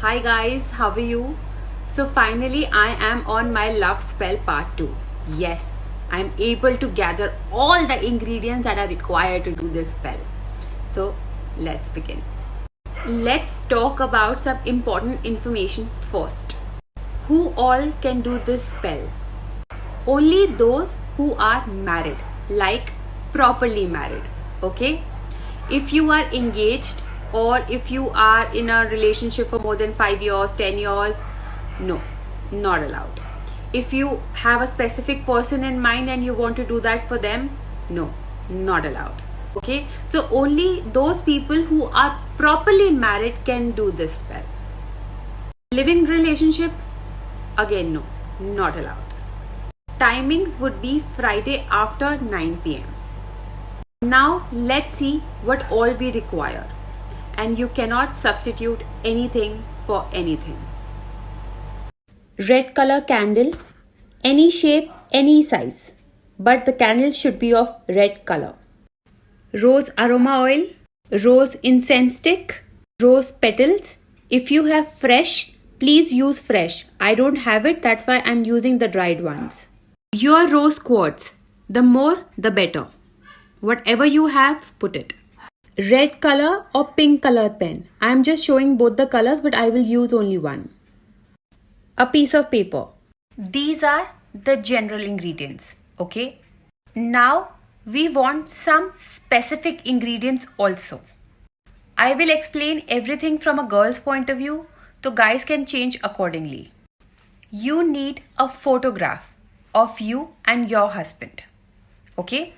Hi guys, how are you? So finally I am on my love spell part 2. Yes, I am able to gather all the ingredients that are required to do this spell. So let's begin. Let's talk about some important information first. Who all can do this spell? Only those who are married, like properly married. Okay? If you are engaged or if you are in a relationship for more than 5 years, 10 years, no, not allowed. If you have a specific person in mind and you want to do that for them, no, not allowed. Okay? So only those people who are properly married can do this spell. Living relationship, again, no, not allowed. Timings would be Friday after 9 pm. Now let's see what all we require, and you cannot substitute anything for anything. Red color candle, any shape, any size, but the candle should be of red color. Rose aroma oil, rose incense stick, rose petals. If you have fresh, please use fresh. I don't have it, that's why I'm using the dried ones. Your rose quartz, the more the better. Whatever you have, put it. Red color or pink color pen. I am just showing both the colors, but I will use only one. A piece of paper. These are the general ingredients. Okay. Now we want some specific ingredients also. I will explain everything from a girl's point of view, so guys can change accordingly. You need a photograph of you and your husband. Okay.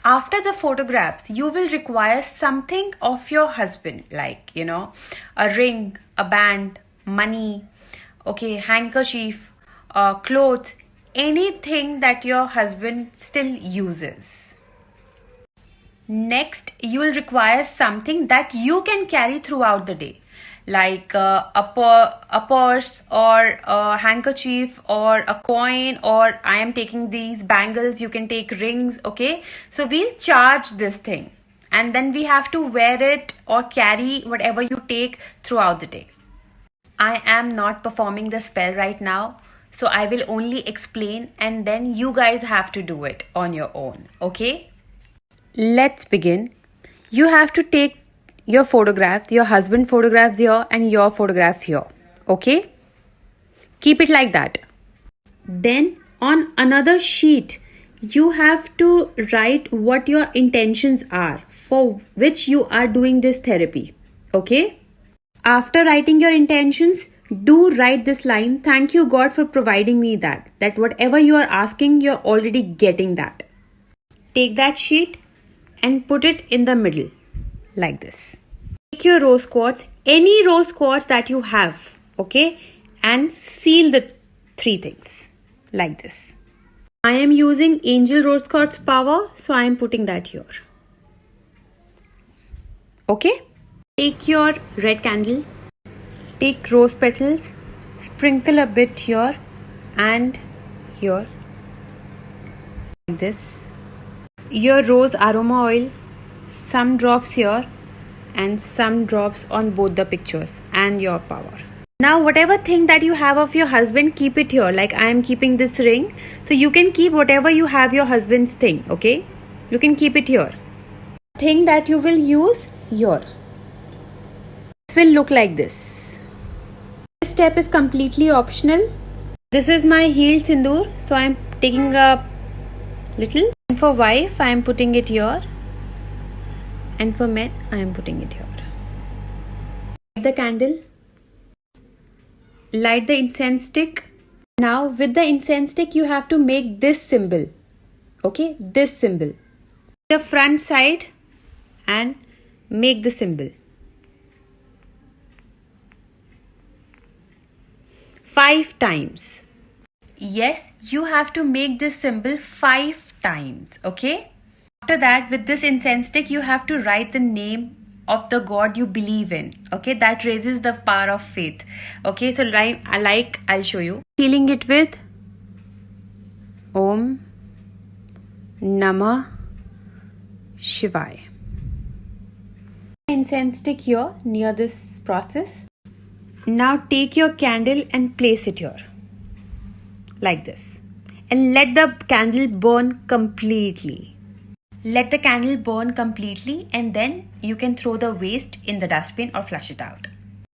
After the photographs, you will require something of your husband, like, a ring, a band, money, okay, handkerchief, clothes, anything that your husband still uses. Next, you will require something that you can carry throughout the day, like a purse or a handkerchief or a coin, or I am taking these bangles, you can take rings. Okay, so we'll charge this thing and then we have to wear it or carry whatever you take throughout the day. I am not performing the spell right now, so I will only explain and then you guys have to do it on your own. Okay, let's begin. You have to take your photograph, your husband photographs here and your photograph here. Okay? Keep it like that. Then on another sheet, you have to write what your intentions are for which you are doing this therapy. Okay? After writing your intentions, do write this line, thank you God for providing me that whatever you are asking, you're already getting that. Take that sheet and put it in the middle. Like this. Take your rose quartz, any rose quartz that you have, okay, and seal the three things like this. I am using Angel Rose Quartz Power, so I am putting that here. Okay, take your red candle, take rose petals, sprinkle a bit here and here, like this. Your rose aroma oil, some drops here and some drops on both the pictures and your power. Now whatever thing that you have of your husband, keep it here. Like I am keeping this ring, so you can keep whatever you have your husband's thing. Okay, you can keep it here. Thing that you will use here, this will look like this. This step is completely optional. This is my healed sindoor, so I am taking a little. And for wife I am putting it here, and for men I am putting it here. Light the candle, light the incense stick. Now with the incense stick you have to make this symbol. Okay, this symbol, the front side, and make the symbol 5 times. Yes, you have to make this symbol 5 times. Okay, after that, with this incense stick, you have to write the name of the God you believe in. Okay, that raises the power of faith. Okay, so I'll show you. Sealing it with Om Namah Shivaya. Incense stick here near this process. Now take your candle and place it here, like this, and let the candle burn completely. Let the candle burn completely, and then you can throw the waste in the dustbin or flush it out.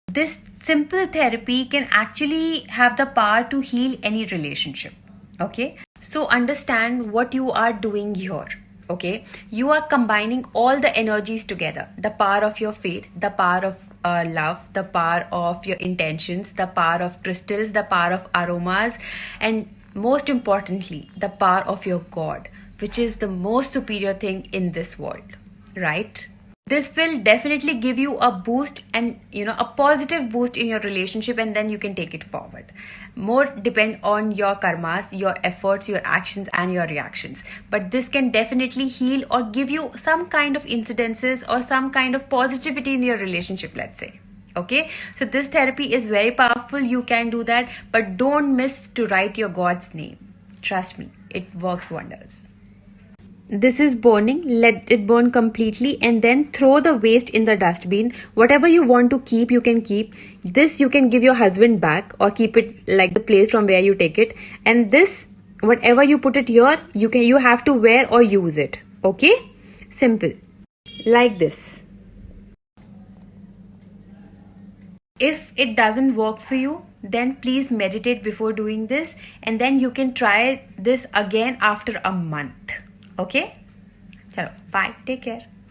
This simple therapy can actually have the power to heal any relationship. Okay, so understand what you are doing here. Okay, you are combining all the energies together: the power of your faith, the power of love, the power of your intentions, the power of crystals, the power of aromas, and most importantly, the power of your God, which is the most superior thing in this world, right? This will definitely give you a boost, and a positive boost in your relationship, and then you can take it forward. More depend on your karmas, your efforts, your actions, and your reactions, but this can definitely heal or give you some kind of incidences or some kind of positivity in your relationship, let's say. Okay, so this therapy is very powerful. You can do that, but don't miss to write your God's name. Trust me, it works wonders. This is burning. Let it burn completely, and then throw the waste in the dustbin. Whatever you want to keep, you can keep. This you can give your husband back, or keep it like the place from where you take it. And this, whatever you put it here, you have to wear or use it. Okay, simple, like this. If it doesn't work for you, then please meditate before doing this, and then you can try this again after a month. Okay, chalo, bye, take care.